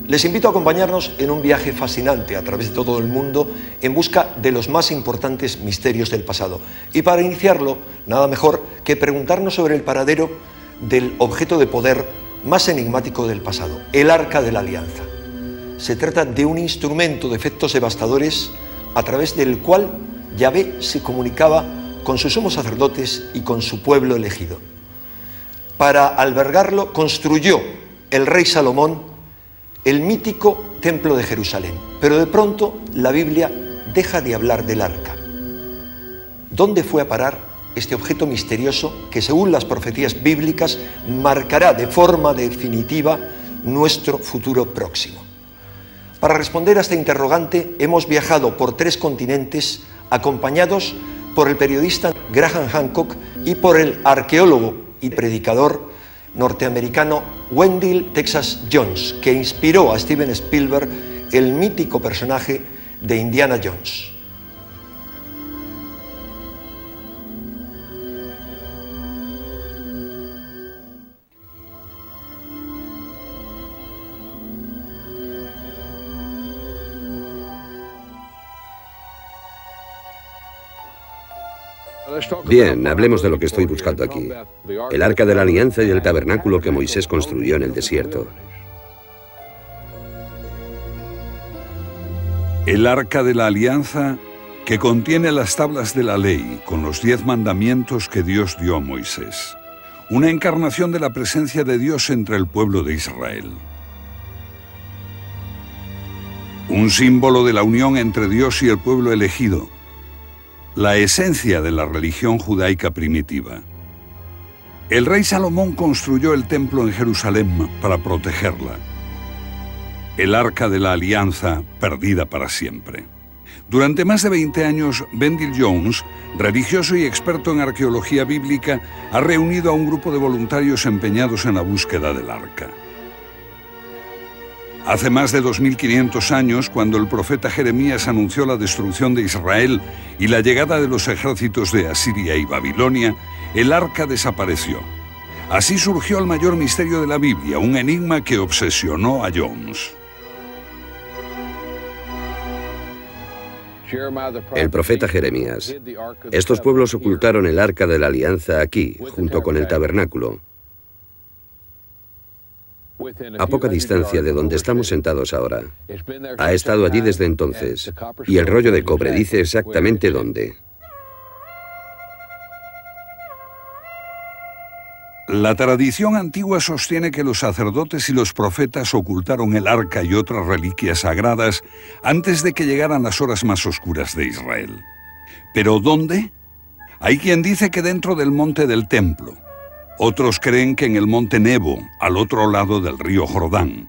Les invito a acompañarnos en un viaje fascinante a través de todo el mundo en busca de los más importantes misterios del pasado. Y para iniciarlo, nada mejor que preguntarnos sobre el paradero del objeto de poder más enigmático del pasado, el Arca de la Alianza. Se trata de un instrumento de efectos devastadores a través del cual Yahvé se comunicaba con sus sumos sacerdotes y con su pueblo elegido. Para albergarlo construyó el rey Salomón el mítico Templo de Jerusalén. Pero de pronto la Biblia deja de hablar del arca. ¿Dónde fue a parar este objeto misterioso que, según las profecías bíblicas, marcará de forma definitiva nuestro futuro próximo? Para responder a este interrogante hemos viajado por 3 continentes acompañados por el periodista Graham Hancock y por el arqueólogo y predicador norteamericano Wendell Texas Jones, que inspiró a Steven Spielberg el mítico personaje de Indiana Jones. Bien, hablemos de lo que estoy buscando aquí. El Arca de la Alianza y el tabernáculo que Moisés construyó en el desierto. El Arca de la Alianza, que contiene las tablas de la ley con los 10 mandamientos que Dios dio a Moisés. Una encarnación de la presencia de Dios entre el pueblo de Israel. Un símbolo de la unión entre Dios y el pueblo elegido. La esencia de la religión judaica primitiva. El rey Salomón construyó el templo en Jerusalén para protegerla. El Arca de la Alianza, perdida para siempre. Durante más de 20 años, Wendell Jones, religioso y experto en arqueología bíblica, ha reunido a un grupo de voluntarios empeñados en la búsqueda del Arca. Hace más de 2500 años, cuando el profeta Jeremías anunció la destrucción de Israel y la llegada de los ejércitos de Asiria y Babilonia, el Arca desapareció. Así surgió el mayor misterio de la Biblia, un enigma que obsesionó a Jones. El profeta Jeremías. Estos pueblos ocultaron el Arca de la Alianza aquí, junto con el tabernáculo, a poca distancia de donde estamos sentados ahora. Ha estado allí desde entonces, y el rollo de cobre dice exactamente dónde. La tradición antigua sostiene que los sacerdotes y los profetas ocultaron el arca y otras reliquias sagradas antes de que llegaran las horas más oscuras de Israel. ¿Pero dónde? Hay quien dice que dentro del monte del templo. Otros creen que en el monte Nebo, al otro lado del río Jordán.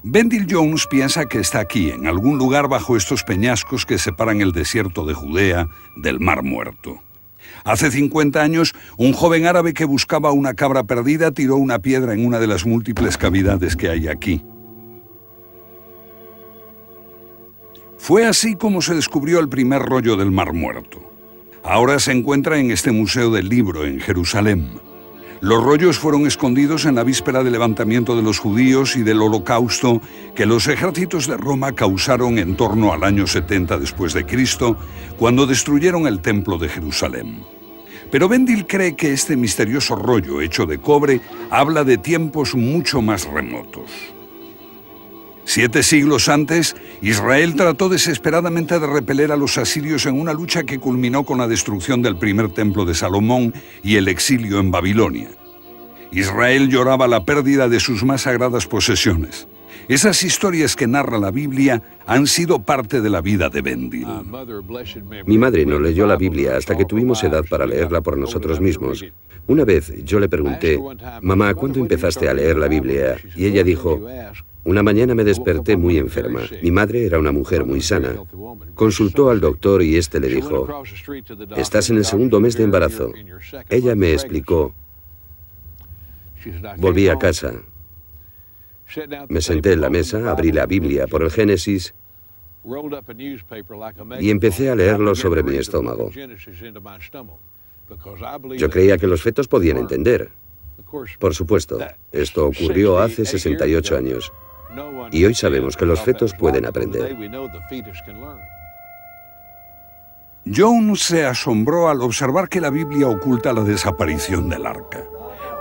Wendell Jones piensa que está aquí, en algún lugar bajo estos peñascos que separan el desierto de Judea del Mar Muerto. Hace 50 años, un joven árabe que buscaba una cabra perdida tiró una piedra en una de las múltiples cavidades que hay aquí. Fue así como se descubrió el primer rollo del Mar Muerto. Ahora se encuentra en este Museo del Libro, en Jerusalén. Los rollos fueron escondidos en la víspera del levantamiento de los judíos y del holocausto que los ejércitos de Roma causaron en torno al año 70 después de Cristo, cuando destruyeron el templo de Jerusalén. Pero Wendell cree que este misterioso rollo hecho de cobre habla de tiempos mucho más remotos. 7 siglos antes, Israel trató desesperadamente de repeler a los asirios en una lucha que culminó con la destrucción del primer templo de Salomón y el exilio en Babilonia. Israel lloraba la pérdida de sus más sagradas posesiones. Esas historias que narra la Biblia han sido parte de la vida de Wendell. Mi madre no leyó la Biblia hasta que tuvimos edad para leerla por nosotros mismos. Una vez yo le pregunté, mamá, ¿cuándo empezaste a leer la Biblia? Y ella dijo, una mañana me desperté muy enferma. Mi madre era una mujer muy sana. Consultó al doctor y este le dijo, estás en el 2.º mes de embarazo. Ella me explicó. Volví a casa. Me senté en la mesa, abrí la Biblia por el Génesis y empecé a leerlo sobre mi estómago. Yo creía que los fetos podían entender. Por supuesto, esto ocurrió hace 68 años. Y hoy sabemos que los fetos pueden aprender. Jones se asombró al observar que la Biblia oculta la desaparición del arca.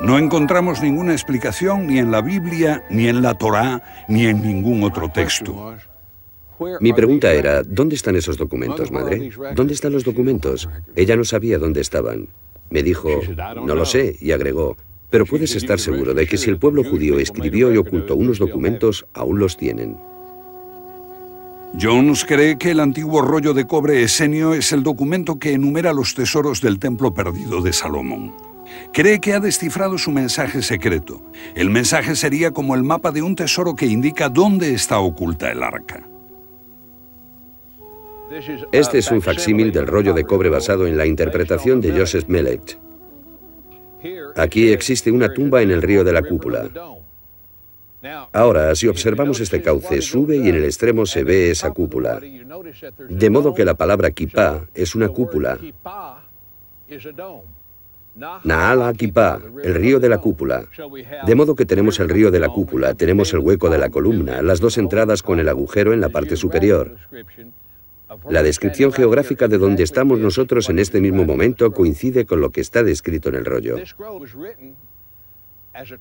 No encontramos ninguna explicación ni en la Biblia, ni en la Torá, ni en ningún otro texto. Mi pregunta era, ¿dónde están esos documentos, madre? ¿Dónde están los documentos? Ella no sabía dónde estaban. Me dijo, no lo sé, y agregó, pero puedes estar seguro de que si el pueblo judío escribió y ocultó unos documentos, aún los tienen. Jones cree que el antiguo rollo de cobre esenio es el documento que enumera los tesoros del templo perdido de Salomón. Cree que ha descifrado su mensaje secreto. El mensaje sería como el mapa de un tesoro que indica dónde está oculta el arca. Este es un facsímil del rollo de cobre basado en la interpretación de Joseph Melech. Aquí existe una tumba en el río de la cúpula. Ahora, si observamos este cauce, sube y en el extremo se ve esa cúpula. De modo que la palabra kipá es una cúpula. Naala Kipá, el río de la cúpula. De modo que tenemos el río de la cúpula, tenemos el hueco de la columna, las dos entradas con el agujero en la parte superior. La descripción geográfica de donde estamos nosotros en este mismo momento coincide con lo que está descrito en el rollo.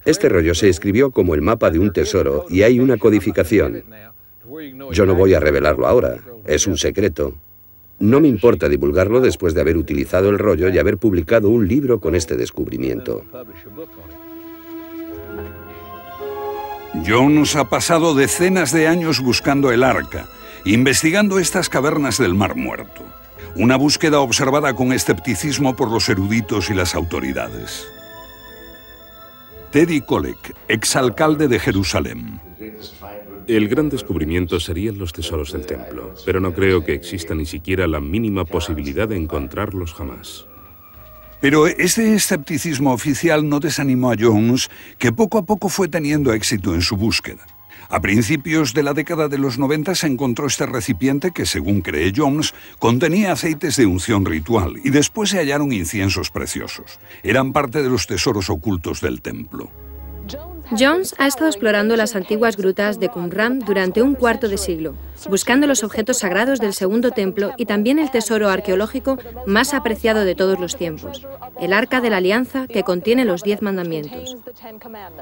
Este rollo se escribió como el mapa de un tesoro y hay una codificación. Yo no voy a revelarlo ahora, es un secreto. No me importa divulgarlo después de haber utilizado el rollo y haber publicado un libro con este descubrimiento. Jones ha pasado decenas de años buscando el arca, investigando estas cavernas del Mar Muerto. Una búsqueda observada con escepticismo por los eruditos y las autoridades. Teddy Kollek, exalcalde de Jerusalén. El gran descubrimiento serían los tesoros del templo, pero no creo que exista ni siquiera la mínima posibilidad de encontrarlos jamás. Pero este escepticismo oficial no desanimó a Jones, que poco a poco fue teniendo éxito en su búsqueda. A principios de la década de los 90 se encontró este recipiente que, según cree Jones, contenía aceites de unción ritual y después se hallaron inciensos preciosos. Eran parte de los tesoros ocultos del templo. Jones ha estado explorando las antiguas grutas de Qumran durante un cuarto de siglo, buscando los objetos sagrados del Segundo Templo y también el tesoro arqueológico más apreciado de todos los tiempos, el Arca de la Alianza que contiene los 10 mandamientos.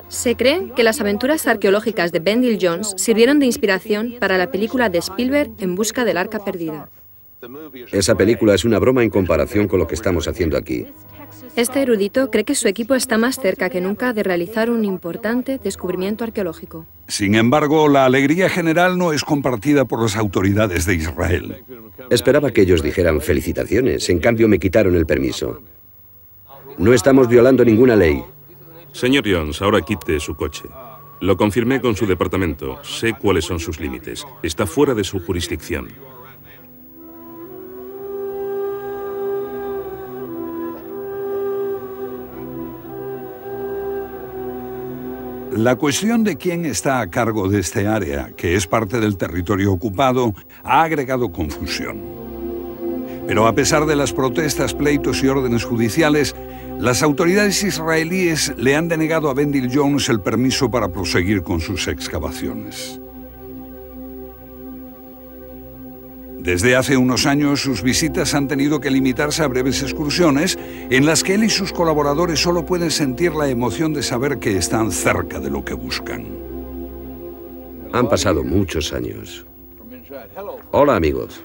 Se cree que las aventuras arqueológicas de Bendill Jones sirvieron de inspiración para la película de Spielberg En busca del Arca perdida. Esa película es una broma en comparación con lo que estamos haciendo aquí. Este erudito cree que su equipo está más cerca que nunca de realizar un importante descubrimiento arqueológico. Sin embargo, la alegría general no es compartida por las autoridades de Israel. Esperaba que ellos dijeran felicitaciones, en cambio me quitaron el permiso. No estamos violando ninguna ley. Señor Jones, ahora quite su coche. Lo confirmé con su departamento. Sé cuáles son sus límites. Está fuera de su jurisdicción. La cuestión de quién está a cargo de este área, que es parte del territorio ocupado, ha agregado confusión. Pero a pesar de las protestas, pleitos y órdenes judiciales, las autoridades israelíes le han denegado a Bendill Jones el permiso para proseguir con sus excavaciones. Desde hace unos años, sus visitas han tenido que limitarse a breves excursiones en las que él y sus colaboradores solo pueden sentir la emoción de saber que están cerca de lo que buscan. Han pasado muchos años. Hola, amigos.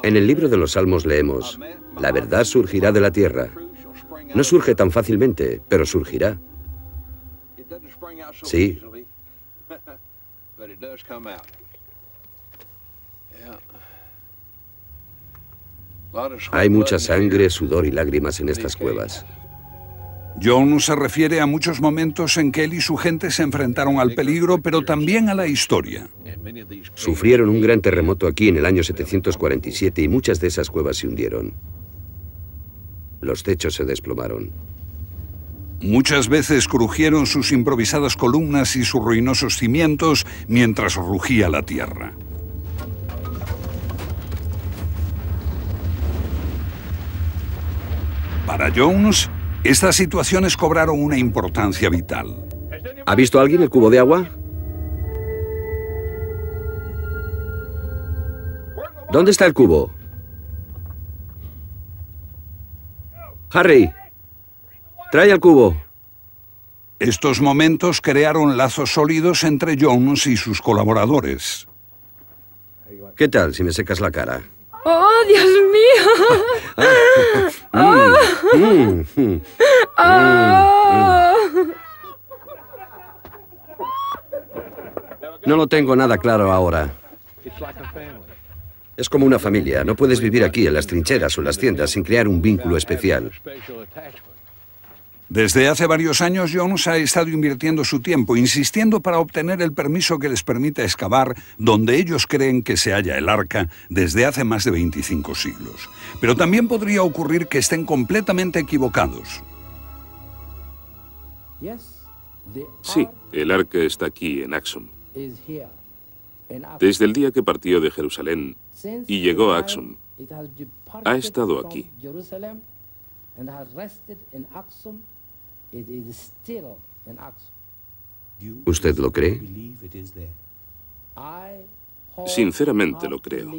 En el libro de los Salmos leemos, la verdad surgirá de la tierra. No surge tan fácilmente, pero surgirá. Sí. Hay mucha sangre, sudor y lágrimas en estas cuevas. Jones se refiere a muchos momentos en que él y su gente se enfrentaron al peligro, pero también a la historia. Sufrieron un gran terremoto aquí en el año 747 y muchas de esas cuevas se hundieron. Los techos se desplomaron. Muchas veces crujieron sus improvisadas columnas y sus ruinosos cimientos mientras rugía la tierra. Para Jones, estas situaciones cobraron una importancia vital. ¿Ha visto alguien el cubo de agua? ¿Dónde está el cubo? Harry, trae el cubo. Estos momentos crearon lazos sólidos entre Jones y sus colaboradores. ¿Qué tal si me secas la cara? ¡Oh, Dios mío! No lo tengo nada claro ahora. Es como una familia. No puedes vivir aquí, en las trincheras o en las tiendas, sin crear un vínculo especial. Desde hace varios años, Jones ha estado invirtiendo su tiempo, insistiendo para obtener el permiso que les permita excavar donde ellos creen que se halla el arca desde hace más de 25 siglos. Pero también podría ocurrir que estén completamente equivocados. Sí, el arca está aquí, en Axum. Desde el día que partió de Jerusalén y llegó a Axum, ha estado aquí. ¿Usted lo cree? Sinceramente lo creo.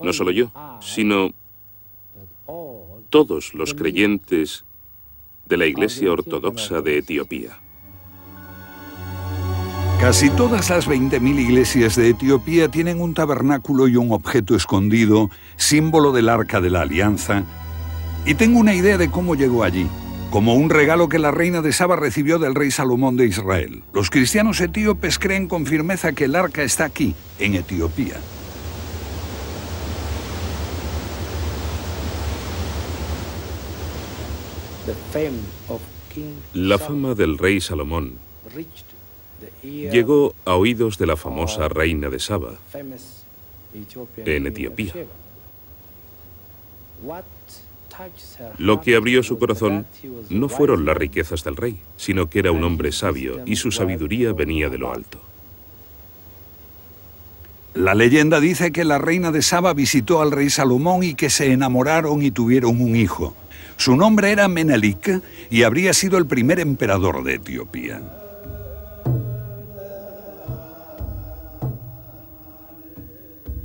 No solo yo, sino todos los creyentes de la Iglesia Ortodoxa de Etiopía. Casi todas las 20.000 iglesias de Etiopía tienen un tabernáculo y un objeto escondido, símbolo del Arca de la Alianza, y tengo una idea de cómo llegó allí, como un regalo que la reina de Saba recibió del rey Salomón de Israel. Los cristianos etíopes creen con firmeza que el arca está aquí, en Etiopía. La fama del rey Salomón llegó a oídos de la famosa reina de Saba, en Etiopía. Lo que abrió su corazón no fueron las riquezas del rey, sino que era un hombre sabio y su sabiduría venía de lo alto. La leyenda dice que la reina de Saba visitó al rey Salomón y que se enamoraron y tuvieron un hijo. Su nombre era Menelik y habría sido el primer emperador de Etiopía.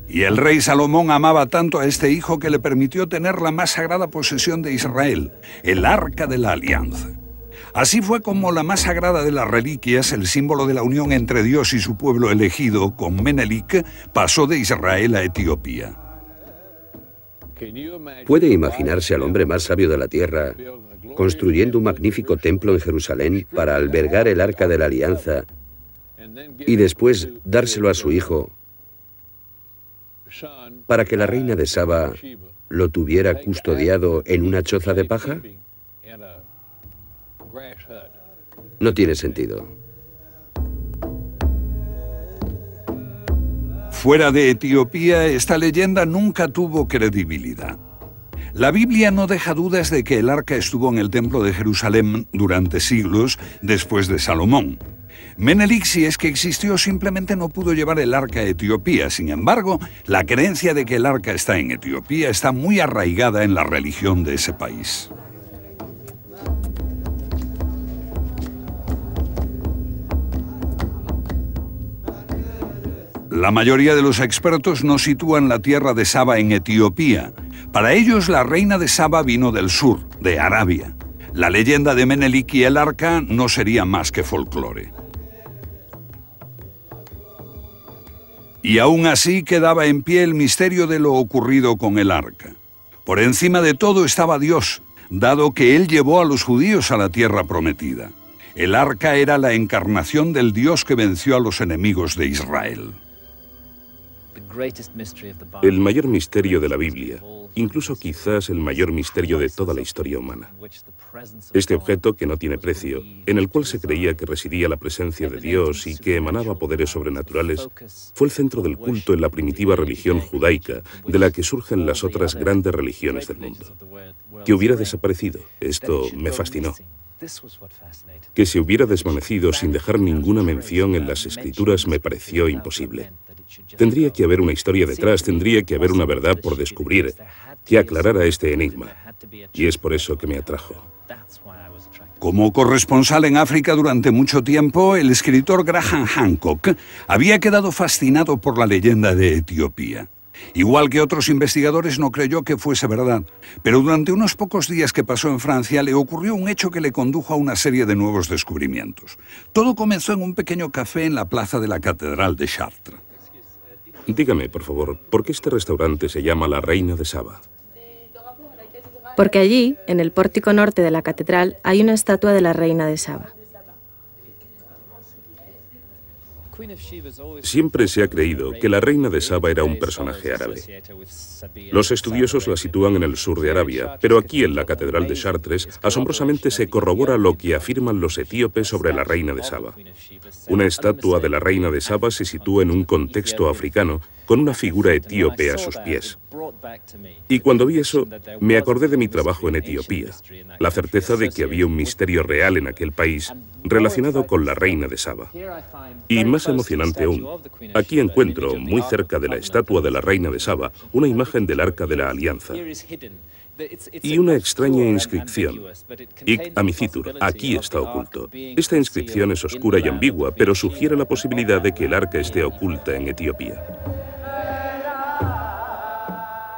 Y el rey Salomón amaba tanto a este hijo que le permitió tener la más sagrada posesión de Israel, el Arca de la Alianza. Así fue como la más sagrada de las reliquias, el símbolo de la unión entre Dios y su pueblo elegido, con Menelik, pasó de Israel a Etiopía. ¿Puede imaginarse al hombre más sabio de la tierra construyendo un magnífico templo en Jerusalén para albergar el Arca de la Alianza y después dárselo a su hijo para que la reina de Saba lo tuviera custodiado en una choza de paja? No tiene sentido. Fuera de Etiopía, esta leyenda nunca tuvo credibilidad. La Biblia no deja dudas de que el arca estuvo en el templo de Jerusalén durante siglos después de Salomón. Menelik, si es que existió, simplemente no pudo llevar el arca a Etiopía. Sin embargo, la creencia de que el arca está en Etiopía está muy arraigada en la religión de ese país. La mayoría de los expertos no sitúan la tierra de Saba en Etiopía. Para ellos, la reina de Saba vino del sur, de Arabia. La leyenda de Menelik y el arca no sería más que folclore. Y aún así quedaba en pie el misterio de lo ocurrido con el arca. Por encima de todo estaba Dios, dado que Él llevó a los judíos a la tierra prometida. El arca era la encarnación del Dios que venció a los enemigos de Israel. El mayor misterio de la Biblia, incluso quizás el mayor misterio de toda la historia humana. Este objeto, que no tiene precio, en el cual se creía que residía la presencia de Dios y que emanaba poderes sobrenaturales, fue el centro del culto en la primitiva religión judaica, de la que surgen las otras grandes religiones del mundo. Que hubiera desaparecido, esto me fascinó. Que se hubiera desvanecido sin dejar ninguna mención en las escrituras me pareció imposible. Tendría que haber una historia detrás, tendría que haber una verdad por descubrir que aclarara este enigma. Y es por eso que me atrajo. Como corresponsal en África durante mucho tiempo, el escritor Graham Hancock había quedado fascinado por la leyenda de Etiopía. Igual que otros investigadores, no creyó que fuese verdad, pero durante unos pocos días que pasó en Francia le ocurrió un hecho que le condujo a una serie de nuevos descubrimientos. Todo comenzó en un pequeño café en la plaza de la Catedral de Chartres. Dígame, por favor, ¿por qué este restaurante se llama La Reina de Saba? Porque allí, en el pórtico norte de la catedral, hay una estatua de la reina de Saba. Siempre se ha creído que la reina de Saba era un personaje árabe. Los estudiosos la sitúan en el sur de Arabia, pero aquí en la Catedral de Chartres, asombrosamente se corrobora lo que afirman los etíopes sobre la reina de Saba. Una estatua de la reina de Saba se sitúa en un contexto africano, con una figura etíope a sus pies. Y cuando vi eso, me acordé de mi trabajo en Etiopía, la certeza de que había un misterio real en aquel país relacionado con la reina de Saba. Y más emocionante aún, aquí encuentro, muy cerca de la estatua de la reina de Saba, una imagen del Arca de la Alianza y una extraña inscripción. Iq Amicitur, aquí está oculto. Esta inscripción es oscura y ambigua, pero sugiere la posibilidad de que el arca esté oculta en Etiopía.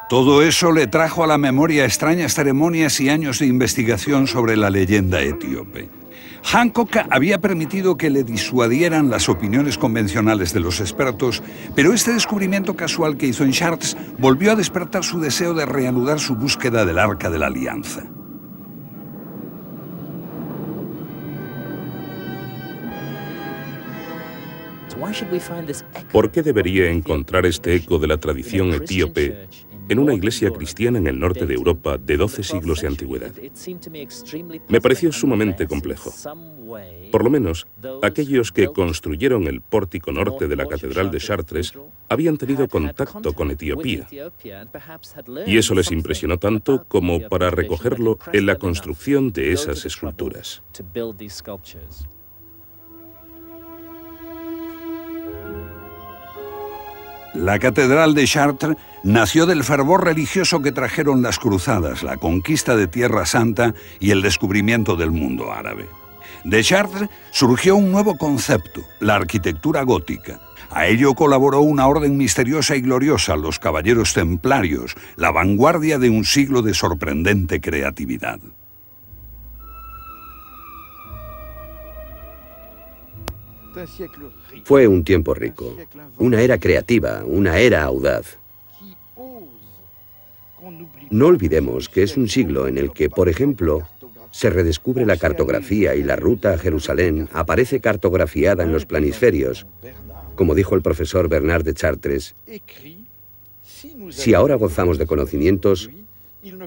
Todo eso le trajo a la memoria extrañas ceremonias y años de investigación sobre la leyenda etíope. Hancock había permitido que le disuadieran las opiniones convencionales de los expertos, pero este descubrimiento casual que hizo en Chartres volvió a despertar su deseo de reanudar su búsqueda del Arca de la Alianza. ¿Por qué debería encontrar este eco de la tradición etíope en una iglesia cristiana en el norte de Europa de 12 siglos de antigüedad? Me pareció sumamente complejo. Por lo menos, aquellos que construyeron el pórtico norte de la Catedral de Chartres habían tenido contacto con Etiopía. Y eso les impresionó tanto como para recogerlo en la construcción de esas esculturas. La Catedral de Chartres nació del fervor religioso que trajeron las cruzadas, la conquista de Tierra Santa y el descubrimiento del mundo árabe. De Chartres surgió un nuevo concepto, la arquitectura gótica. A ello colaboró una orden misteriosa y gloriosa, los Caballeros Templarios, la vanguardia de un siglo de sorprendente creatividad. Fue un tiempo rico, una era creativa, una era audaz. No olvidemos que es un siglo en el que, por ejemplo, se redescubre la cartografía y la ruta a Jerusalén aparece cartografiada en los planisferios. Como dijo el profesor Bernard de Chartres, si ahora gozamos de conocimientos,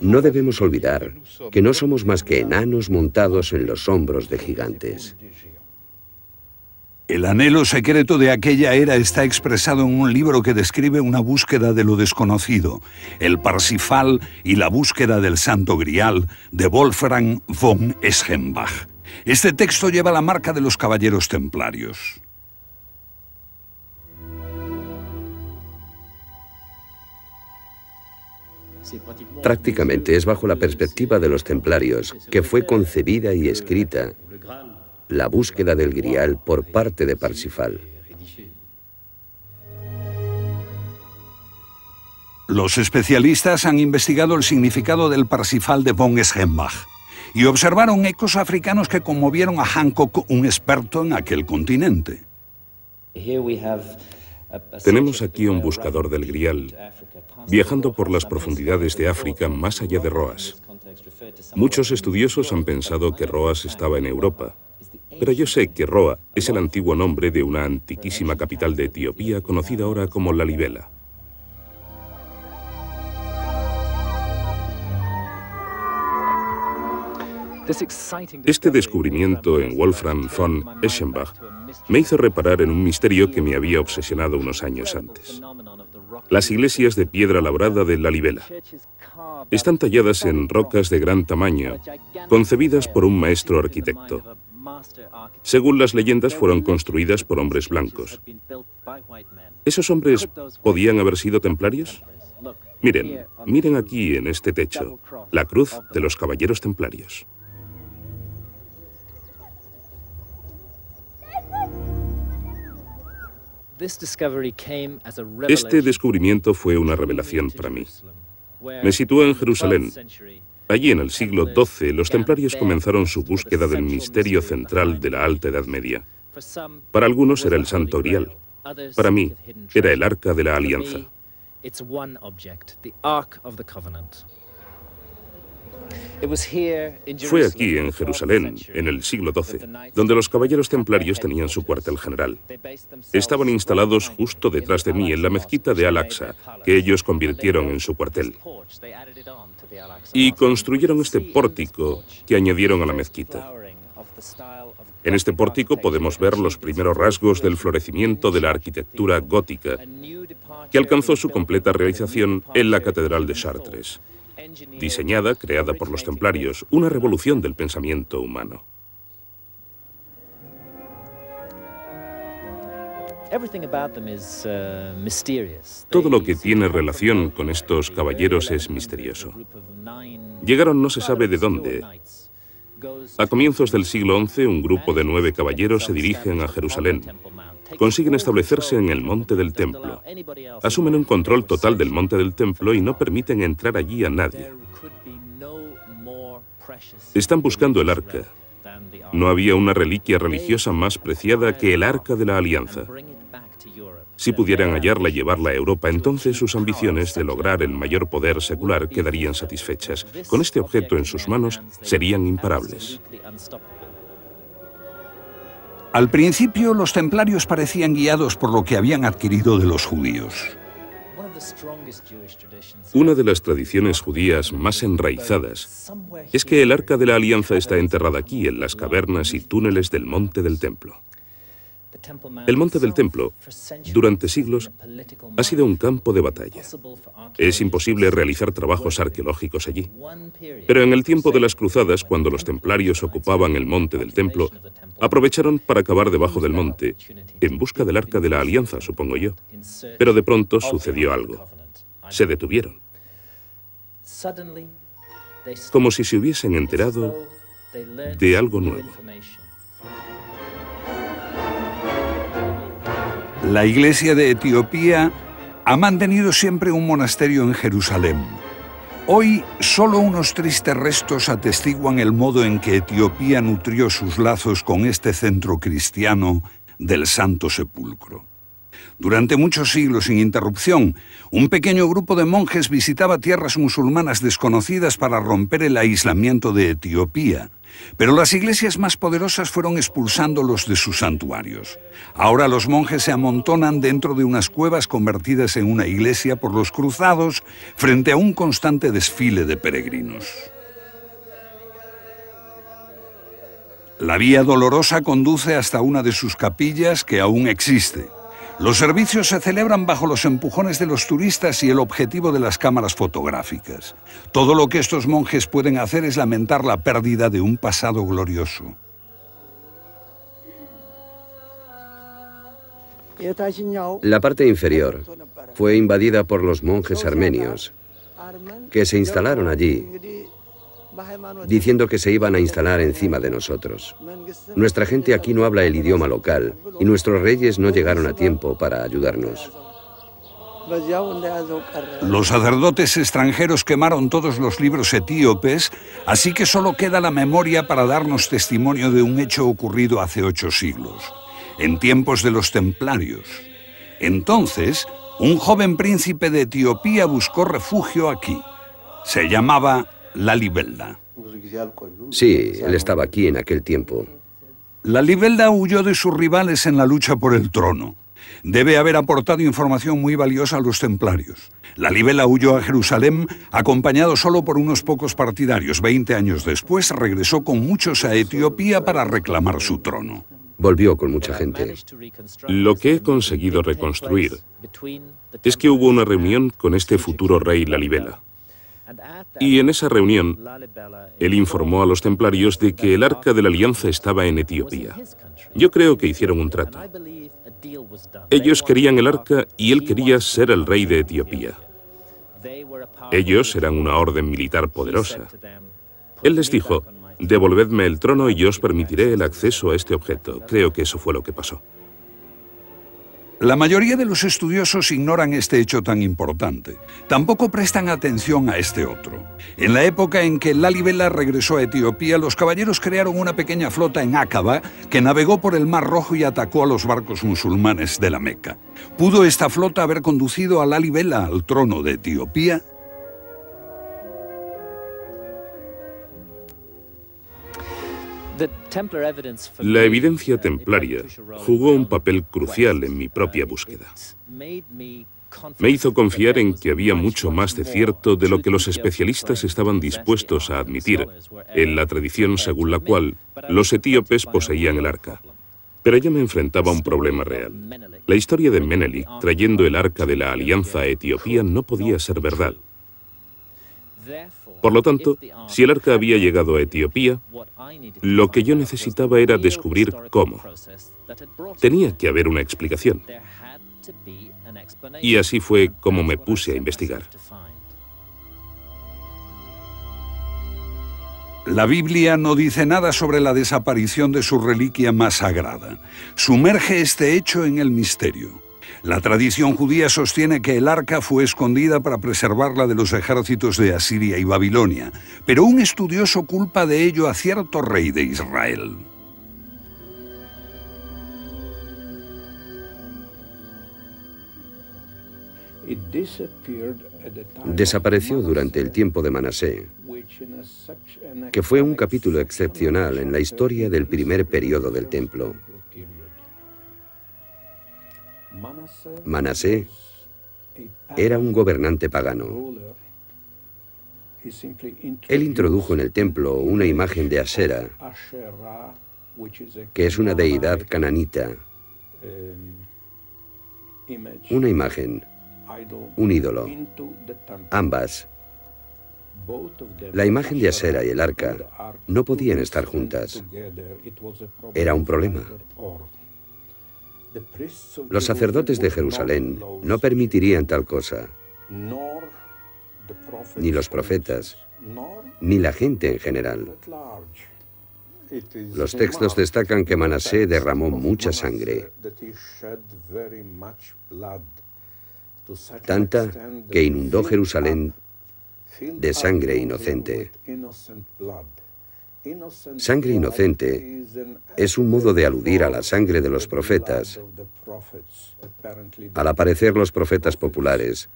no debemos olvidar que no somos más que enanos montados en los hombros de gigantes. El anhelo secreto de aquella era está expresado en un libro que describe una búsqueda de lo desconocido, el Parsifal y la búsqueda del Santo Grial, de Wolfram von Eschenbach. Este texto lleva la marca de los Caballeros Templarios. Prácticamente es bajo la perspectiva de los templarios que fue concebida y escrita la búsqueda del Grial por parte de Parsifal. Los especialistas han investigado el significado del Parsifal de von Eschenbach y observaron ecos africanos que conmovieron a Hancock, un experto en aquel continente. Tenemos aquí un buscador del Grial, viajando por las profundidades de África más allá de Roas. Muchos estudiosos han pensado que Roas estaba en Europa, pero yo sé que Roa es el antiguo nombre de una antiquísima capital de Etiopía conocida ahora como Lalibela. Este descubrimiento en Wolfram von Eschenbach me hizo reparar en un misterio que me había obsesionado unos años antes. Las iglesias de piedra labrada de Lalibela están talladas en rocas de gran tamaño, concebidas por un maestro arquitecto. Según las leyendas, fueron construidas por hombres blancos. ¿Esos hombres podían haber sido templarios? Miren aquí en este techo, la cruz de los Caballeros Templarios. Este descubrimiento fue una revelación para mí. Me situó en Jerusalén. Allí, en el siglo XII, los templarios comenzaron su búsqueda del misterio central de la Alta Edad Media. Para algunos era el Santo Grial. Para mí, era el Arca de la Alianza. Fue aquí, en Jerusalén, en el siglo XII, donde los caballeros templarios tenían su cuartel general. Estaban instalados justo detrás de mí, en la mezquita de Al-Aqsa, que ellos convirtieron en su cuartel. Y construyeron este pórtico que añadieron a la mezquita. En este pórtico podemos ver los primeros rasgos del florecimiento de la arquitectura gótica, que alcanzó su completa realización en la Catedral de Chartres. Diseñada, creada por los templarios, una revolución del pensamiento humano. Todo lo que tiene relación con estos caballeros es misterioso. Llegaron no se sabe de dónde. A comienzos del siglo XI, un grupo de 9 caballeros se dirigen a Jerusalén. Consiguen establecerse en el Monte del Templo. Asumen un control total del Monte del Templo y no permiten entrar allí a nadie. Están buscando el arca. No había una reliquia religiosa más preciada que el Arca de la Alianza. Si pudieran hallarla y llevarla a Europa, entonces sus ambiciones de lograr el mayor poder secular quedarían satisfechas. Con este objeto en sus manos, serían imparables. Al principio, los templarios parecían guiados por lo que habían adquirido de los judíos. Una de las tradiciones judías más enraizadas es que el Arca de la Alianza está enterrada aquí, en las cavernas y túneles del Monte del Templo. El Monte del Templo, durante siglos, ha sido un campo de batalla. Es imposible realizar trabajos arqueológicos allí. Pero en el tiempo de las cruzadas, cuando los templarios ocupaban el Monte del Templo, aprovecharon para cavar debajo del monte, en busca del Arca de la Alianza, supongo yo. Pero de pronto sucedió algo. Se detuvieron. Como si se hubiesen enterado de algo nuevo. La Iglesia de Etiopía ha mantenido siempre un monasterio en Jerusalén. Hoy, solo unos tristes restos atestiguan el modo en que Etiopía nutrió sus lazos con este centro cristiano del Santo Sepulcro. Durante muchos siglos, sin interrupción, un pequeño grupo de monjes visitaba tierras musulmanas desconocidas para romper el aislamiento de Etiopía. Pero las iglesias más poderosas fueron expulsándolos de sus santuarios. Ahora los monjes se amontonan dentro de unas cuevas convertidas en una iglesia por los cruzados frente a un constante desfile de peregrinos. La Vía Dolorosa conduce hasta una de sus capillas que aún existe. Los servicios se celebran bajo los empujones de los turistas y el objetivo de las cámaras fotográficas. Todo lo que estos monjes pueden hacer es lamentar la pérdida de un pasado glorioso. La parte inferior fue invadida por los monjes armenios, que se instalaron allí, diciendo que se iban a instalar encima de nosotros. Nuestra gente aquí no habla el idioma local y nuestros reyes no llegaron a tiempo para ayudarnos. Los sacerdotes extranjeros quemaron todos los libros etíopes, así que solo queda la memoria para darnos testimonio de un hecho ocurrido hace 8 siglos, en tiempos de los templarios. Entonces, un joven príncipe de Etiopía buscó refugio aquí. Se llamaba Lalibela. Sí, él estaba aquí en aquel tiempo. Lalibela huyó de sus rivales en la lucha por el trono. Debe haber aportado información muy valiosa a los templarios. Lalibela huyó a Jerusalén acompañado solo por unos pocos partidarios. 20 años después regresó con muchos a Etiopía para reclamar su trono. Volvió con mucha gente. Lo que he conseguido reconstruir es que hubo una reunión con este futuro rey Lalibela. Y en esa reunión, él informó a los templarios de que el Arca de la Alianza estaba en Etiopía. Yo creo que hicieron un trato. Ellos querían el arca y él quería ser el rey de Etiopía. Ellos eran una orden militar poderosa. Él les dijo: devolvedme el trono y yo os permitiré el acceso a este objeto. Creo que eso fue lo que pasó. La mayoría de los estudiosos ignoran este hecho tan importante. Tampoco prestan atención a este otro. En la época en que Lalibela regresó a Etiopía, los caballeros crearon una pequeña flota en Aqaba que navegó por el Mar Rojo y atacó a los barcos musulmanes de la Meca. ¿Pudo esta flota haber conducido a Lalibela al trono de Etiopía? La evidencia templaria jugó un papel crucial en mi propia búsqueda. Me hizo confiar en que había mucho más de cierto de lo que los especialistas estaban dispuestos a admitir en la tradición según la cual los etíopes poseían el arca. Pero yo me enfrentaba a un problema real. La historia de Menelik trayendo el arca de la alianza a Etiopía no podía ser verdad. Por lo tanto, si el arca había llegado a Etiopía, lo que yo necesitaba era descubrir cómo. Tenía que haber una explicación. Y así fue como me puse a investigar. La Biblia no dice nada sobre la desaparición de su reliquia más sagrada. Sumerge este hecho en el misterio. La tradición judía sostiene que el arca fue escondida para preservarla de los ejércitos de Asiria y Babilonia, pero un estudioso culpa de ello a cierto rey de Israel. Desapareció durante el tiempo de Manasé, que fue un capítulo excepcional en la historia del primer período del templo. Manasé era un gobernante pagano. Él introdujo en el templo una imagen de Asera, que es una deidad cananita. Una imagen, un ídolo, ambas. La imagen de Asera y el arca no podían estar juntas. Era un problema. Los sacerdotes de Jerusalén no permitirían tal cosa, ni los profetas, ni la gente en general. Los textos destacan que Manasé derramó mucha sangre, tanta que inundó Jerusalén de sangre inocente. Sangre inocente es un modo de aludir a la sangre de los profetas. Al aparecer los profetas populares,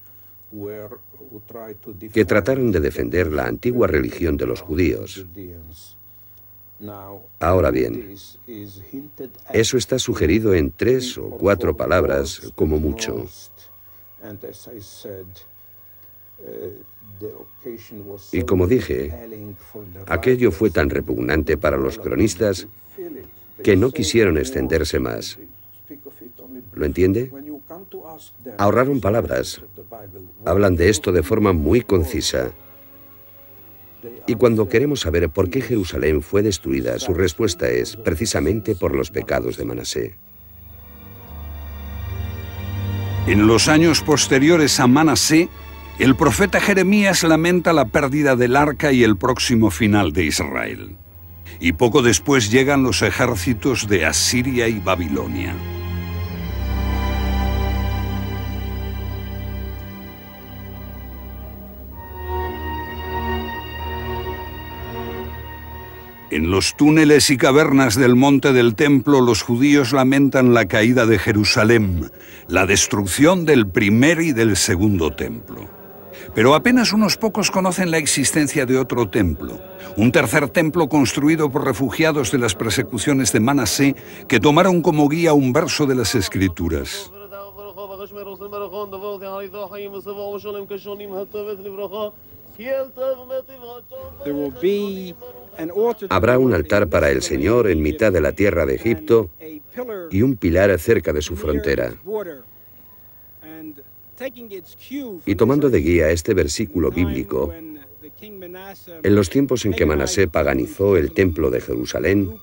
que trataron de defender la antigua religión de los judíos. Ahora bien, eso está sugerido en 3 o 4 palabras, como mucho. Y como dije, aquello fue tan repugnante para los cronistas que no quisieron extenderse más. ¿Lo entiende? Ahorraron palabras. Hablan de esto de forma muy concisa. Y cuando queremos saber por qué Jerusalén fue destruida, su respuesta es precisamente por los pecados de Manasé. En los años posteriores a Manasé, el profeta Jeremías lamenta la pérdida del arca y el próximo final de Israel. Y poco después llegan los ejércitos de Asiria y Babilonia. En los túneles y cavernas del monte del templo, los judíos lamentan la caída de Jerusalén, la destrucción del primer y del segundo templo. Pero apenas unos pocos conocen la existencia de otro templo, un tercer templo construido por refugiados de las persecuciones de Manasé que tomaron como guía un verso de las Escrituras. Habrá un altar para el Señor en mitad de la tierra de Egipto y un pilar cerca de su frontera. Y tomando de guía este versículo bíblico, en los tiempos en que Manasé paganizó el templo de Jerusalén,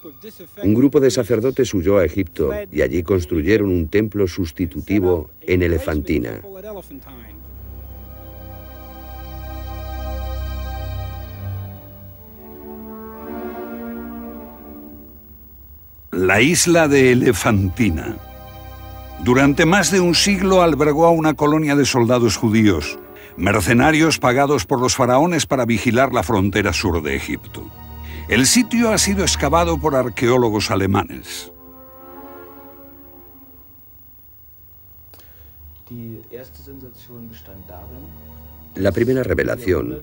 un grupo de sacerdotes huyó a Egipto y allí construyeron un templo sustitutivo en Elefantina. La isla de Elefantina. Durante más de un siglo albergó a una colonia de soldados judíos, mercenarios pagados por los faraones para vigilar la frontera sur de Egipto. El sitio ha sido excavado por arqueólogos alemanes. La primera revelación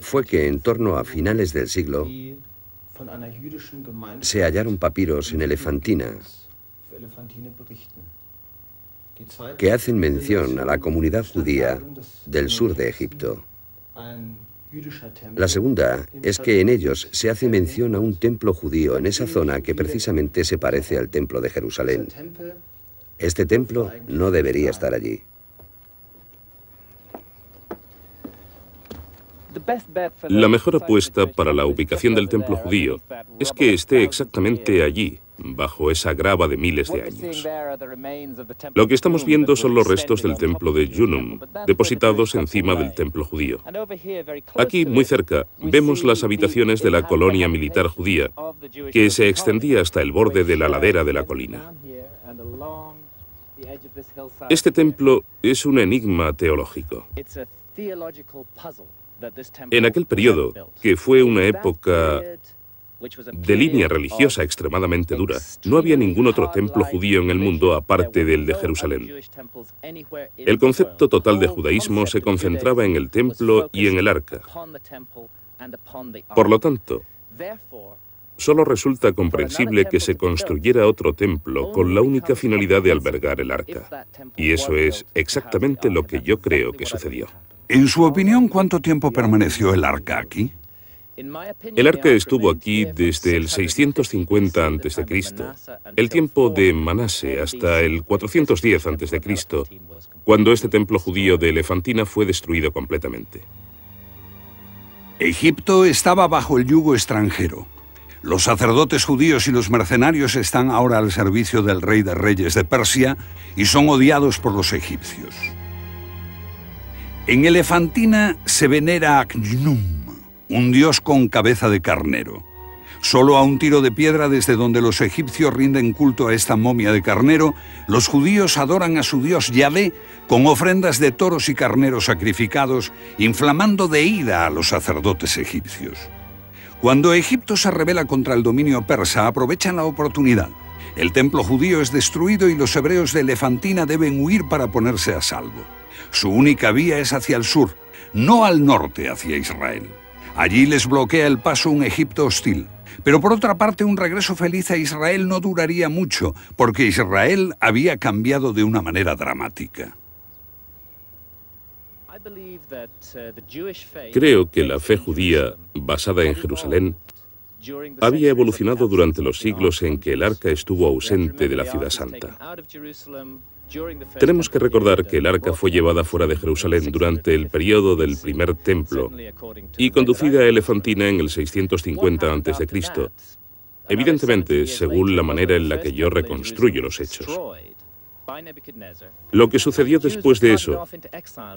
fue que en torno a finales del siglo se hallaron papiros en Elefantina que hacen mención a la comunidad judía del sur de Egipto. La segunda es que en ellos se hace mención a un templo judío en esa zona que precisamente se parece al templo de Jerusalén. Este templo no debería estar allí. La mejor apuesta para la ubicación del templo judío es que esté exactamente allí, bajo esa grava de miles de años. Lo que estamos viendo son los restos del templo de Junum, depositados encima del templo judío. Aquí, muy cerca, vemos las habitaciones de la colonia militar judía, que se extendía hasta el borde de la ladera de la colina. Este templo es un enigma teológico. En aquel periodo, que fue una época de línea religiosa extremadamente dura, no había ningún otro templo judío en el mundo aparte del de Jerusalén. El concepto total de judaísmo se concentraba en el templo y en el arca. Por lo tanto, solo resulta comprensible que se construyera otro templo con la única finalidad de albergar el arca. Y eso es exactamente lo que yo creo que sucedió. En su opinión, ¿cuánto tiempo permaneció el arca aquí? El arca estuvo aquí desde el 650 a.C., el tiempo de Manase, hasta el 410 a.C., cuando este templo judío de Elefantina fue destruido completamente. Egipto estaba bajo el yugo extranjero. Los sacerdotes judíos y los mercenarios están ahora al servicio del rey de reyes de Persia y son odiados por los egipcios. En Elefantina se venera a Khnum, un dios con cabeza de carnero. Solo a un tiro de piedra desde donde los egipcios rinden culto a esta momia de carnero, los judíos adoran a su dios Yahvé con ofrendas de toros y carneros sacrificados, inflamando de ira a los sacerdotes egipcios. Cuando Egipto se rebela contra el dominio persa, aprovechan la oportunidad. El templo judío es destruido y los hebreos de Elefantina deben huir para ponerse a salvo. Su única vía es hacia el sur, no al norte, hacia Israel. Allí les bloquea el paso un Egipto hostil. Pero por otra parte, un regreso feliz a Israel no duraría mucho, porque Israel había cambiado de una manera dramática. Creo que la fe judía, basada en Jerusalén, había evolucionado durante los siglos en que el arca estuvo ausente de la ciudad santa. Tenemos que recordar que el arca fue llevada fuera de Jerusalén durante el periodo del primer templo y conducida a Elefantina en el 650 a.C., evidentemente según la manera en la que yo reconstruyo los hechos. Lo que sucedió después de eso,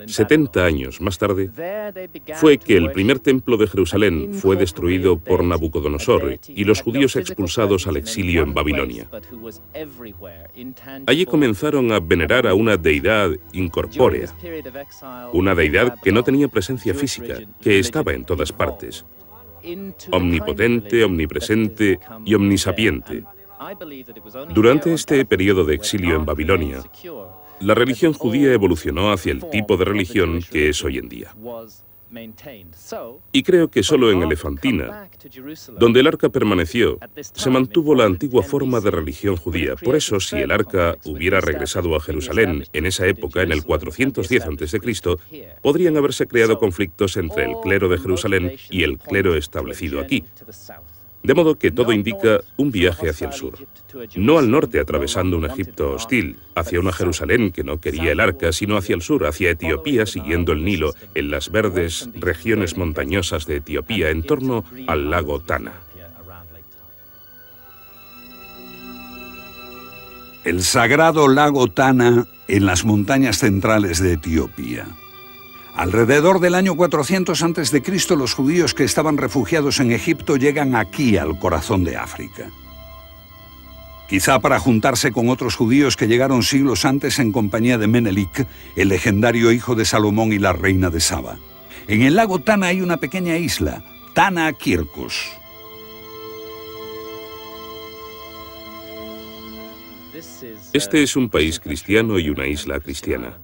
70 años más tarde, fue que el primer templo de Jerusalén fue destruido por Nabucodonosor y los judíos expulsados al exilio en Babilonia. Allí comenzaron a venerar a una deidad incorpórea, una deidad que no tenía presencia física, que estaba en todas partes, omnipotente, omnipresente y omnisapiente. Durante este periodo de exilio en Babilonia, la religión judía evolucionó hacia el tipo de religión que es hoy en día. Y creo que solo en Elefantina, donde el arca permaneció, se mantuvo la antigua forma de religión judía. Por eso, si el arca hubiera regresado a Jerusalén en esa época, en el 410 a.C., podrían haberse creado conflictos entre el clero de Jerusalén y el clero establecido aquí. De modo que todo indica un viaje hacia el sur. No al norte atravesando un Egipto hostil, hacia una Jerusalén que no quería el arca, sino hacia el sur, hacia Etiopía, siguiendo el Nilo, en las verdes regiones montañosas de Etiopía, en torno al lago Tana. El sagrado lago Tana en las montañas centrales de Etiopía. Alrededor del año 400 a.C., los judíos que estaban refugiados en Egipto llegan aquí, al corazón de África. quizá para juntarse con otros judíos que llegaron siglos antes en compañía de Menelik, el legendario hijo de Salomón y la reina de Saba. En el lago Tana hay una pequeña isla, Tana Kirkos. Este es un país cristiano y una isla cristiana,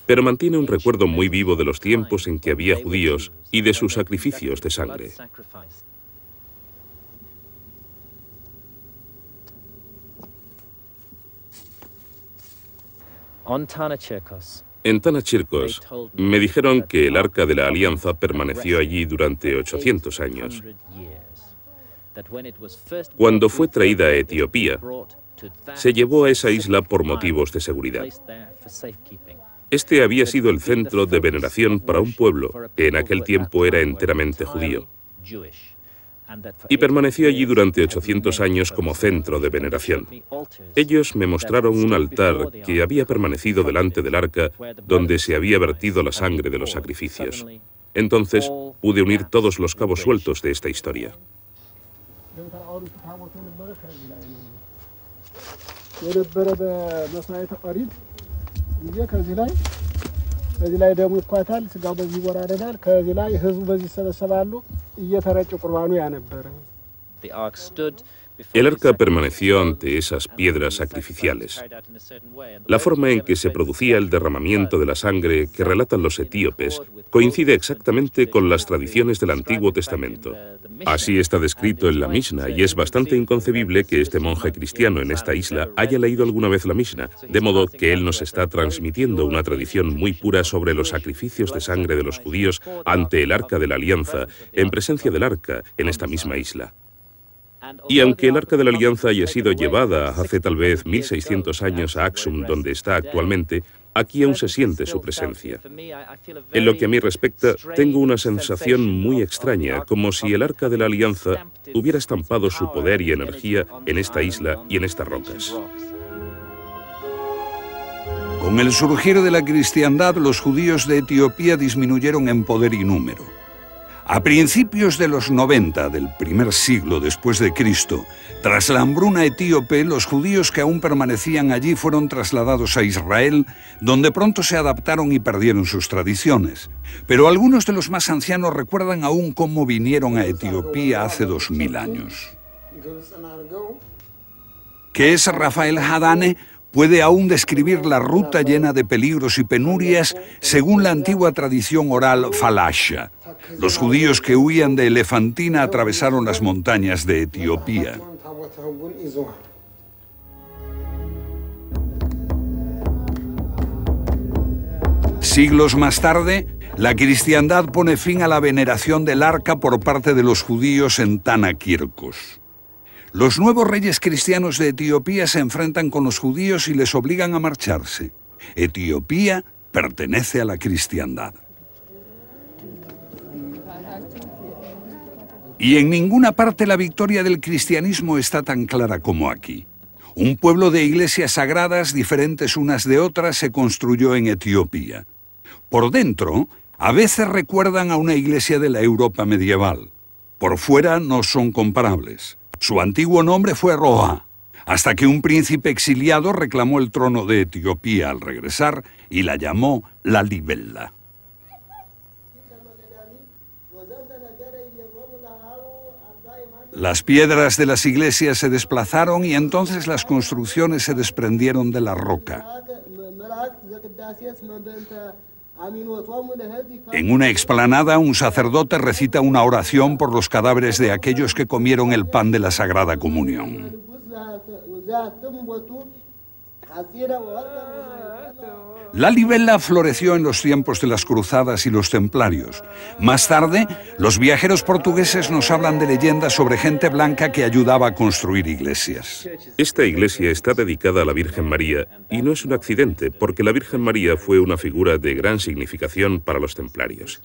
pero mantiene un recuerdo muy vivo de los tiempos en que había judíos y de sus sacrificios de sangre. En Tana Kirkos me dijeron que el Arca de la Alianza permaneció allí durante 800 años. Cuando fue traída a Etiopía, se llevó a esa isla por motivos de seguridad. Este había sido el centro de veneración para un pueblo que en aquel tiempo era enteramente judío, y permaneció allí durante 800 años como centro de veneración. Ellos me mostraron un altar que había permanecido delante del arca, donde se había vertido la sangre de los sacrificios. Entonces pude unir todos los cabos sueltos de esta historia. El arca permaneció ante esas piedras sacrificiales. La forma en que se producía el derramamiento de la sangre que relatan los etíopes coincide exactamente con las tradiciones del Antiguo Testamento. Así está descrito en la Mishnah, y es bastante inconcebible que este monje cristiano en esta isla haya leído alguna vez la Mishnah, de modo que él nos está transmitiendo una tradición muy pura sobre los sacrificios de sangre de los judíos ante el Arca de la Alianza, en presencia del arca en esta misma isla. Y aunque el Arca de la Alianza haya sido llevada hace tal vez 1600 años a Aksum, donde está actualmente, aquí aún se siente su presencia. En lo que a mí respecta, tengo una sensación muy extraña, como si el Arca de la Alianza hubiera estampado su poder y energía en esta isla y en estas rocas. Con el surgir de la cristiandad, los judíos de Etiopía disminuyeron en poder y número. A principios de los 90 del primer siglo después de Cristo, tras la hambruna etíope, los judíos que aún permanecían allí fueron trasladados a Israel, donde pronto se adaptaron y perdieron sus tradiciones. Pero algunos de los más ancianos recuerdan aún cómo vinieron a Etiopía hace 2000 años. ¿Qué es Rafael Hadane? Puede aún describir la ruta llena de peligros y penurias según la antigua tradición oral falasha. Los judíos que huían de Elefantina atravesaron las montañas de Etiopía. Siglos más tarde, la cristiandad pone fin a la veneración del arca por parte de los judíos en Tana Kirkos. Los nuevos reyes cristianos de Etiopía se enfrentan con los judíos y les obligan a marcharse. Etiopía pertenece a la cristiandad. Y en ninguna parte la victoria del cristianismo está tan clara como aquí. Un pueblo de iglesias sagradas, diferentes unas de otras, se construyó en Etiopía. Por dentro, a veces recuerdan a una iglesia de la Europa medieval. Por fuera no son comparables. Su antiguo nombre fue Roa, hasta que un príncipe exiliado reclamó el trono de Etiopía al regresar y la llamó Lalibela. Las piedras de las iglesias se desplazaron y entonces las construcciones se desprendieron de la roca. En una explanada, un sacerdote recita una oración por los cadáveres de aquellos que comieron el pan de la Sagrada Comunión. La libela floreció en los tiempos de las cruzadas y los templarios. Más tarde, los viajeros portugueses nos hablan de leyendas sobre gente blanca que ayudaba a construir iglesias. Esta iglesia está dedicada a la Virgen María y no es un accidente, porque la Virgen María fue una figura de gran significación para los templarios.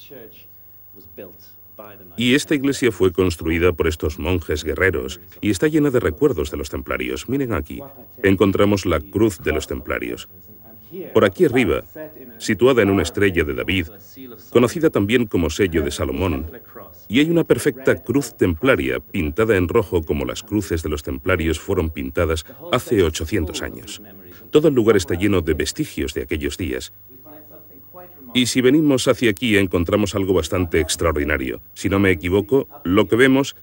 Y esta iglesia fue construida por estos monjes guerreros y está llena de recuerdos de los templarios. Miren aquí, encontramos la cruz de los templarios. Por aquí arriba, situada en una estrella de David, conocida también como sello de Salomón, Y hay una perfecta cruz templaria pintada en rojo como las cruces de los templarios fueron pintadas hace 800 años. Todo el lugar está lleno de vestigios de aquellos días. Y si venimos hacia aquí encontramos algo bastante extraordinario. Si no me equivoco, lo que vemos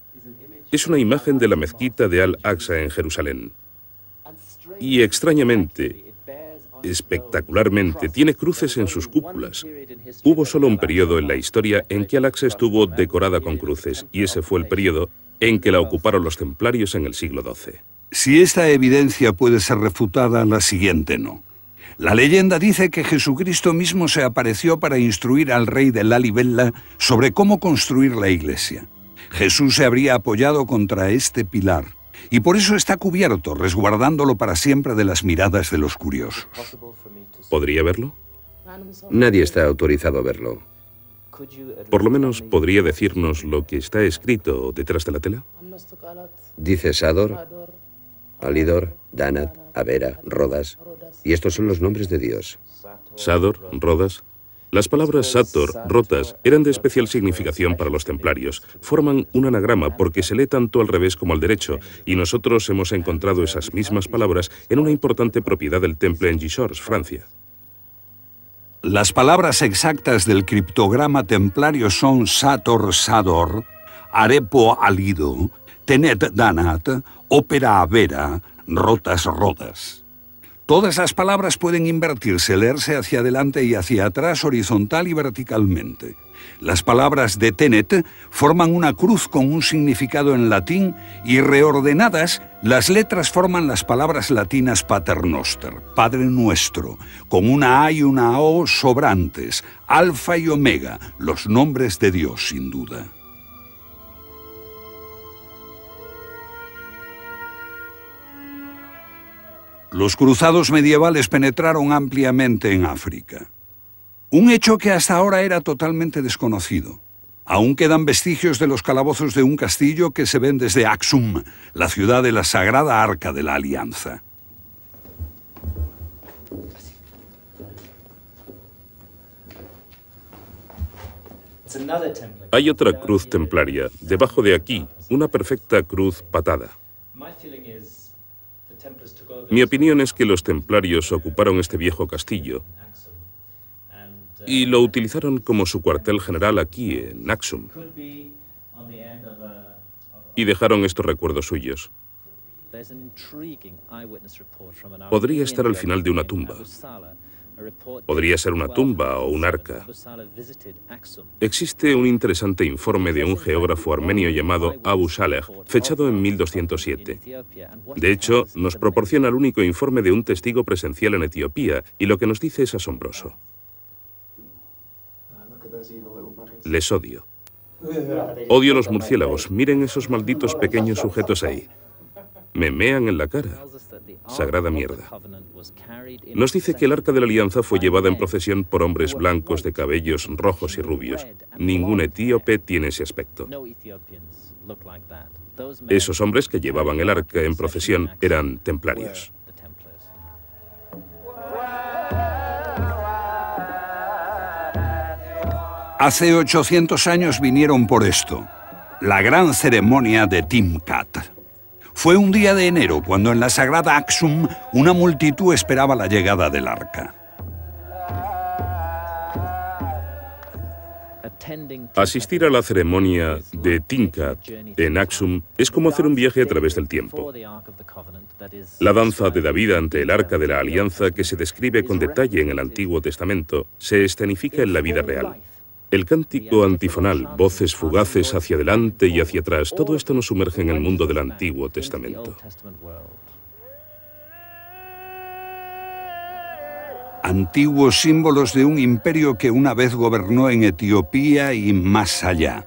es una imagen de la mezquita de Al-Aqsa en Jerusalén. Y extrañamente, espectacularmente, tiene cruces en sus cúpulas. Hubo solo un periodo en la historia en que Al-Aqsa estuvo decorada con cruces, y ese fue el periodo en que la ocuparon los templarios en el siglo XII. Si esta evidencia puede ser refutada, la siguiente no. La leyenda dice que Jesucristo mismo se apareció para instruir al rey de Lalibela sobre cómo construir la iglesia. Jesús se habría apoyado contra este pilar, y por eso está cubierto, resguardándolo para siempre de las miradas de los curiosos. ¿Podría verlo? Nadie está autorizado a verlo. Por lo menos, ¿podría decirnos lo que está escrito detrás de la tela? Dice Sador, Alidor, Danat, Avera, Rodas, y estos son los nombres de Dios. Sador, Rodas. Las palabras Sator, Rotas, eran de especial significación para los templarios. Forman un anagrama porque se lee tanto al revés como al derecho, y nosotros hemos encontrado esas mismas palabras en una importante propiedad del temple en Gisors, Francia. Las palabras exactas del criptograma templario son Sator, Sador, Arepo, Alido, Tenet, Danat, Ópera, Avera, Rotas, Rodas. Todas las palabras pueden invertirse, leerse hacia adelante y hacia atrás, horizontal y verticalmente. Las palabras de Tenet forman una cruz con un significado en latín y reordenadas, las letras forman las palabras latinas Paternoster, Padre Nuestro, con una A y una O sobrantes, Alfa y Omega, los nombres de Dios sin duda. Los cruzados medievales penetraron ampliamente en África. Un hecho que hasta ahora era totalmente desconocido. Aún quedan vestigios de los calabozos de un castillo que se ven desde Aksum, la ciudad de la Sagrada Arca de la Alianza. Hay otra cruz templaria, debajo de aquí, una perfecta cruz patada. Mi opinión es que los templarios ocuparon este viejo castillo y lo utilizaron como su cuartel general aquí, en Aksum. Y dejaron estos recuerdos suyos. Podría estar al final de una tumba. Podría ser una tumba o un arca. Existe un interesante informe de un geógrafo armenio llamado Abu Saleh, fechado en 1207. De hecho, nos proporciona el único informe de un testigo presencial en Etiopía, y lo que nos dice es asombroso. Les odio. Odio los murciélagos. Miren esos malditos pequeños sujetos ahí. Me mean en la cara. Sagrada mierda. Nos dice que el Arca de la Alianza fue llevada en procesión por hombres blancos de cabellos rojos y rubios. Ningún etíope tiene ese aspecto. Esos hombres que llevaban el arca en procesión eran templarios. Hace 800 años vinieron por esto, la gran ceremonia de Timkat. Fue un día de enero cuando en la sagrada Aksum una multitud esperaba la llegada del arca. Asistir a la ceremonia de Timkat en Aksum es como hacer un viaje a través del tiempo. La danza de David ante el Arca de la Alianza, que se describe con detalle en el Antiguo Testamento, se escenifica en la vida real. El cántico antifonal, voces fugaces hacia adelante y hacia atrás, todo esto nos sumerge en el mundo del Antiguo Testamento. Antiguos símbolos de un imperio que una vez gobernó en Etiopía y más allá.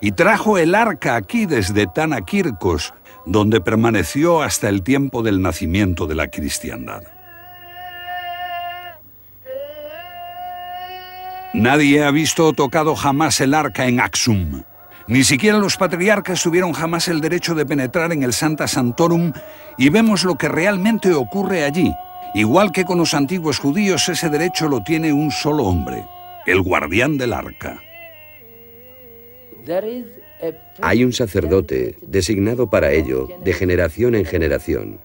Y trajo el arca aquí desde Tanakirkos, donde permaneció hasta el tiempo del nacimiento de la cristiandad. Nadie ha visto o tocado jamás el arca en Aksum. Ni siquiera los patriarcas tuvieron jamás el derecho de penetrar en el Sancta Sanctorum, y vemos lo que realmente ocurre allí. Igual que con los antiguos judíos, ese derecho lo tiene un solo hombre, el guardián del arca. Hay un sacerdote designado para ello de generación en generación.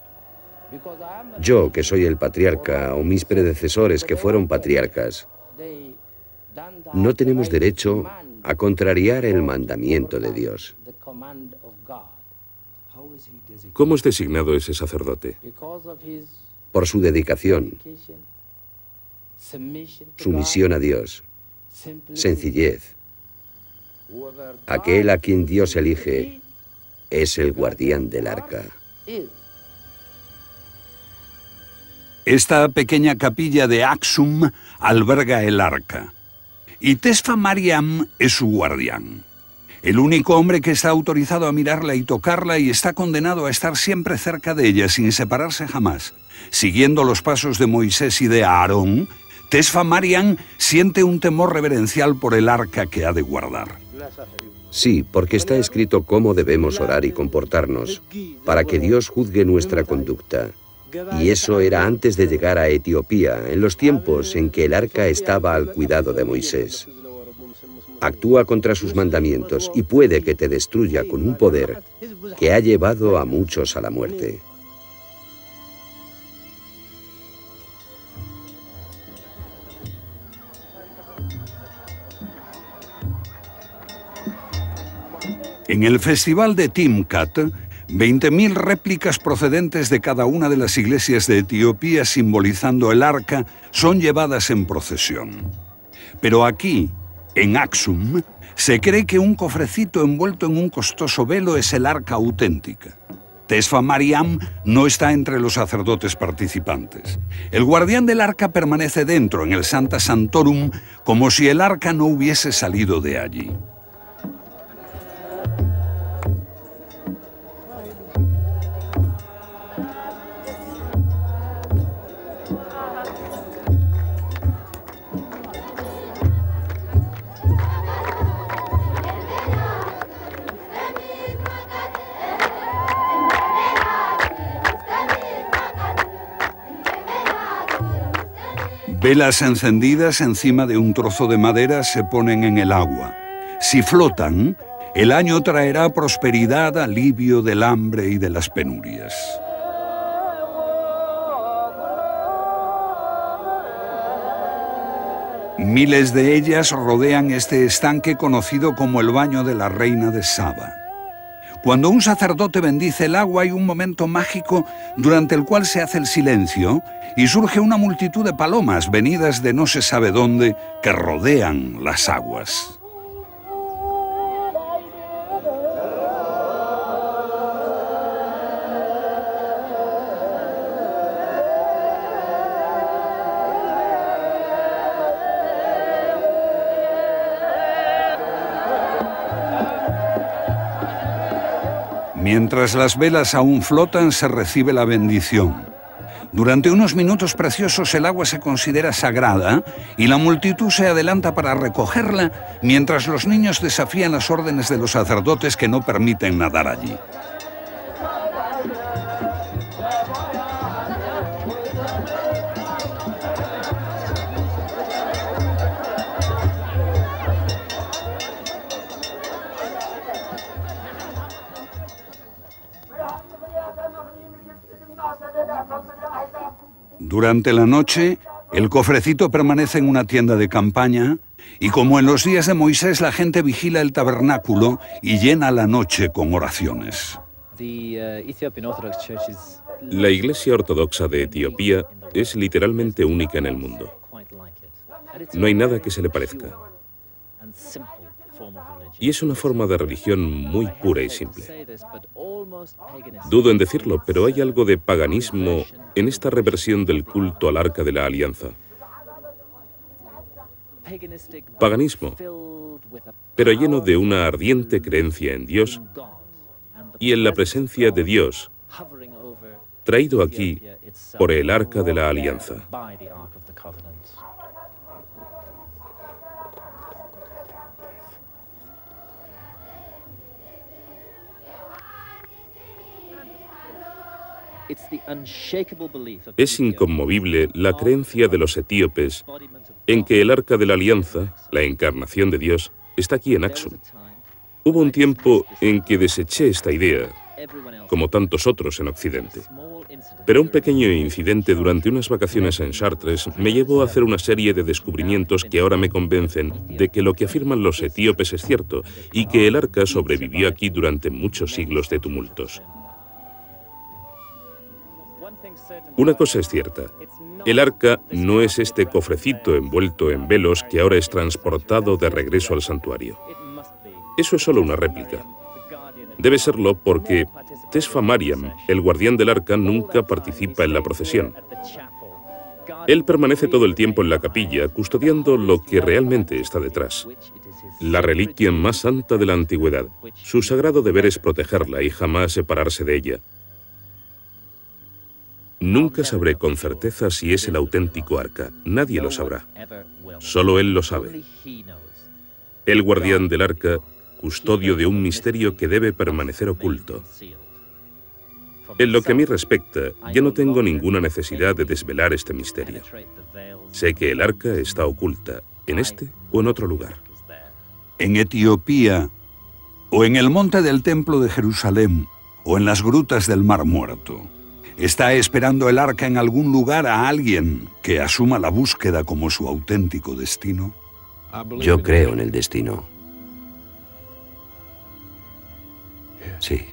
Yo, que soy el patriarca, o mis predecesores que fueron patriarcas, no tenemos derecho a contrariar el mandamiento de Dios. ¿Cómo es designado ese sacerdote? Por su dedicación, sumisión a Dios, sencillez. Aquel a quien Dios elige es el guardián del arca. Esta pequeña capilla de Axum alberga el arca, y Tesfa Mariam es su guardián. El único hombre que está autorizado a mirarla y tocarla y está condenado a estar siempre cerca de ella sin separarse jamás. Siguiendo los pasos de Moisés y de Aarón, Tesfa Mariam siente un temor reverencial por el arca que ha de guardar. Sí, porque está escrito cómo debemos orar y comportarnos para que Dios juzgue nuestra conducta. Y eso era antes de llegar a Etiopía, en los tiempos en que el arca estaba al cuidado de Moisés. Actúa contra sus mandamientos y puede que te destruya con un poder que ha llevado a muchos a la muerte. En el festival de Timkat, 20.000 réplicas procedentes de cada una de las iglesias de Etiopía simbolizando el arca son llevadas en procesión. Pero aquí, en Axum, se cree que un cofrecito envuelto en un costoso velo es el arca auténtica. Tesfa Mariam no está entre los sacerdotes participantes. El guardián del arca permanece dentro, en el Sancta Sanctorum, como si el arca no hubiese salido de allí. Velas encendidas encima de un trozo de madera se ponen en el agua. Si flotan, el año traerá prosperidad, alivio del hambre y de las penurias. Miles de ellas rodean este estanque conocido como el baño de la reina de Saba. Cuando un sacerdote bendice el agua hay un momento mágico durante el cual se hace el silencio y surge una multitud de palomas venidas de no se sabe dónde que rodean las aguas. Mientras las velas aún flotan, se recibe la bendición. Durante unos minutos preciosos el agua se considera sagrada y la multitud se adelanta para recogerla, mientras los niños desafían las órdenes de los sacerdotes que no permiten nadar allí. Durante la noche, el cofrecito permanece en una tienda de campaña y, como en los días de Moisés, la gente vigila el tabernáculo y llena la noche con oraciones. La Iglesia Ortodoxa de Etiopía es literalmente única en el mundo. No hay nada que se le parezca. Y es una forma de religión muy pura y simple. Dudo en decirlo, pero hay algo de paganismo en esta reversión del culto al Arca de la Alianza. Paganismo, pero lleno de una ardiente creencia en Dios y en la presencia de Dios, traído aquí por el Arca de la Alianza. Es inconmovible la creencia de los etíopes en que el Arca de la Alianza, la encarnación de Dios, está aquí en Axum. Hubo un tiempo en que deseché esta idea, como tantos otros en Occidente. Pero un pequeño incidente durante unas vacaciones en Chartres me llevó a hacer una serie de descubrimientos que ahora me convencen de que lo que afirman los etíopes es cierto y que el arca sobrevivió aquí durante muchos siglos de tumultos. Una cosa es cierta, el arca no es este cofrecito envuelto en velos que ahora es transportado de regreso al santuario. Eso es solo una réplica. Debe serlo porque Tesfa Mariam, el guardián del arca, nunca participa en la procesión. Él permanece todo el tiempo en la capilla, custodiando lo que realmente está detrás. La reliquia más santa de la antigüedad. Su sagrado deber es protegerla y jamás separarse de ella. Nunca sabré con certeza si es el auténtico arca. Nadie lo sabrá. Solo él lo sabe. El guardián del arca, custodio de un misterio que debe permanecer oculto. En lo que a mí respecta, ya no tengo ninguna necesidad de desvelar este misterio. Sé que el arca está oculta, en este o en otro lugar. En Etiopía, o en el monte del Templo de Jerusalén, o en las grutas del Mar Muerto. ¿Está esperando el arca en algún lugar a alguien que asuma la búsqueda como su auténtico destino? Yo creo en el destino. Sí.